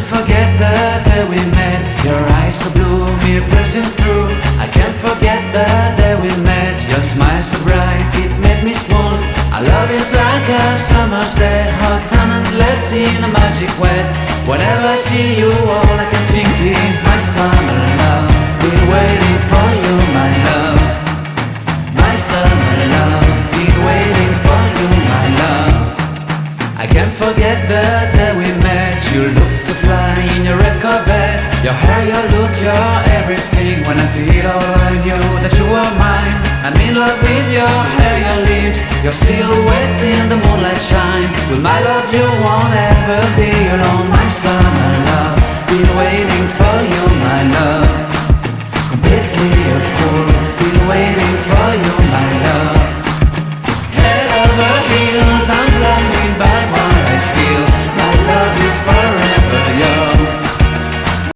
forget the day we met. Your eyes so blue, me piercing through. I can't forget the day we met. Your smile so bright, it made me swoon. Our love is like a summer's day, hot and endless in a magic way. Whenever I see you, all I can think is my summer love. Been waiting for you, my love. My summer love. Been waiting for you, my love. I can't forget the day we met. You looked so fly in your red Corvette. Your hair, your look, your everything. When I see it all, I knew that you were mine. I'm in love with your hair, your lips, your silhouette in the moonlight shine. With my love you won't ever be alone. My summer